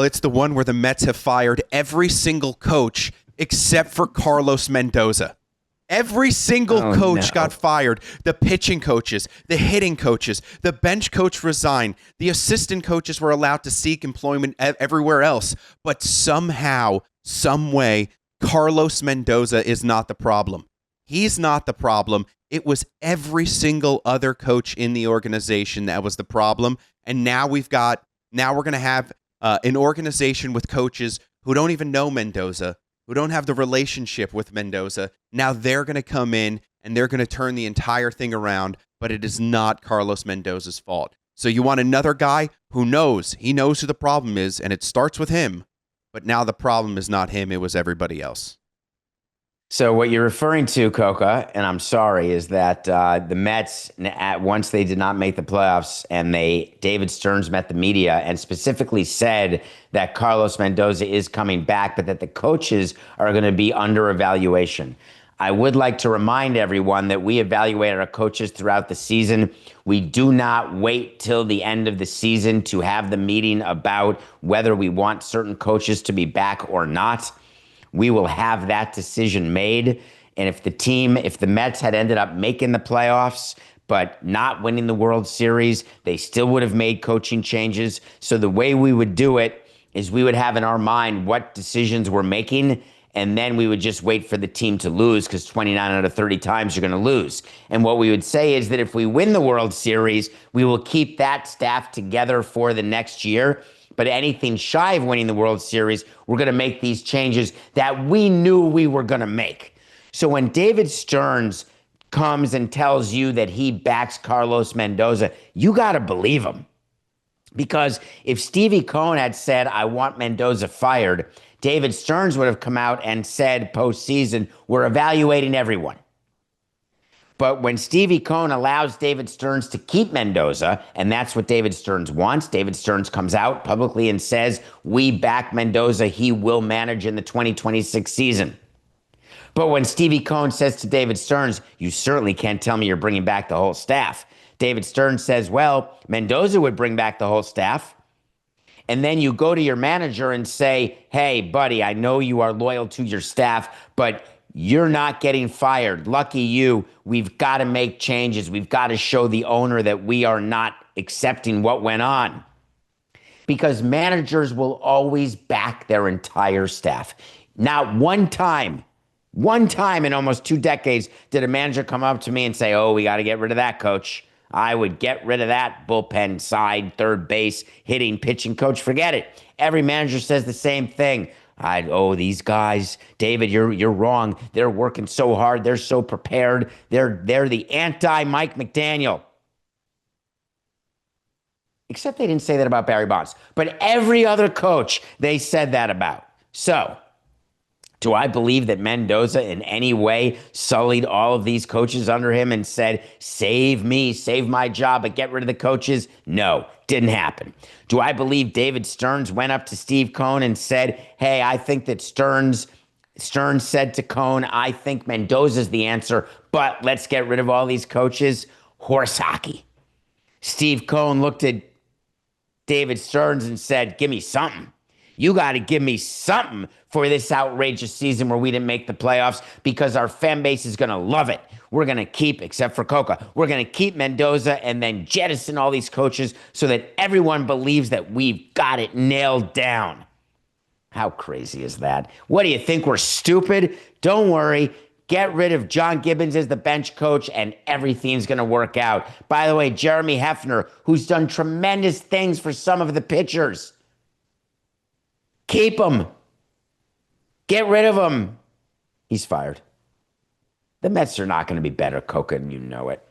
Well, it's the one where the Mets have fired every single coach except for Carlos Mendoza. Every single coach got fired. The pitching coaches, the hitting coaches, the bench coach resigned. The assistant coaches were allowed to seek employment everywhere else. But somehow, some way, Carlos Mendoza is not the problem. He's not the problem. It was every single other coach in the organization that was the problem. And now we're going to have an organization with coaches who don't even know Mendoza, who don't have the relationship with Mendoza. Now they're going to come in and they're going to turn the entire thing around, but it is not Carlos Mendoza's fault. So you want another guy who knows, he knows who the problem is, and it starts with him, but now the problem is not him, it was everybody else. So what you're referring to, Coca, and I'm sorry, is that the Mets, once they did not make the playoffs, and David Stearns met the media and specifically said that Carlos Mendoza is coming back, but that the coaches are going to be under evaluation. I would like to remind everyone that we evaluate our coaches throughout the season. We do not wait till the end of the season to have the meeting about whether we want certain coaches to be back or not. We will have that decision made. And if the Mets had ended up making the playoffs, but not winning the World Series, they still would have made coaching changes. So the way we would do it is we would have in our mind what decisions we're making, and then we would just wait for the team to lose, because 29 out of 30 times you're going to lose. And what we would say is that if we win the World Series, we will keep that staff together for the next year. But anything shy of winning the World Series, we're going to make these changes that we knew we were going to make. So when David Stearns comes and tells you that he backs Carlos Mendoza, you got to believe him. Because if Stevie Cohen had said, I want Mendoza fired, David Stearns would have come out and said postseason, we're evaluating everyone. But when Stevie Cohen allows David Stearns to keep Mendoza, and that's what David Stearns wants, David Stearns comes out publicly and says, we back Mendoza, he will manage in the 2026 season. But when Stevie Cohen says to David Stearns, you certainly can't tell me you're bringing back the whole staff, David Stearns says, well, Mendoza would bring back the whole staff. And then you go to your manager and say, hey, buddy, I know you are loyal to your staff, but you're not getting fired. Lucky you. We've got to make changes. We've got to show the owner that we are not accepting what went on. Because managers will always back their entire staff. Not one time in almost 2 decades did a manager come up to me and say, oh, we got to get rid of that coach. I would get rid of that bullpen side, third base, hitting, pitching coach. Forget it. Every manager says the same thing. These guys, David, you're wrong. They're working so hard. They're so prepared. They're the anti-Mike McDaniel. Except they didn't say that about Barry Bonds. But every other coach they said that about. So, do I believe that Mendoza in any way sullied all of these coaches under him and said, save me, save my job, but get rid of the coaches? No, didn't happen. Do I believe David Stearns went up to Steve Cohen and said, hey, I think that Stearns said to Cohen, I think Mendoza's the answer, but let's get rid of all these coaches? Horse hockey. Steve Cohen looked at David Stearns and said, give me something. You got to give me something for this outrageous season where we didn't make the playoffs, because our fan base is going to love it. We're going to keep, except for Coca, we're going to keep Mendoza and then jettison all these coaches so that everyone believes that we've got it nailed down. How crazy is that? What do you think? We're stupid? Don't worry. Get rid of John Gibbons as the bench coach and everything's going to work out. By the way, Jeremy Hefner, who's done tremendous things for some of the pitchers, keep him. Get rid of him. He's fired. The Mets are not going to be better, Coca, and you know it.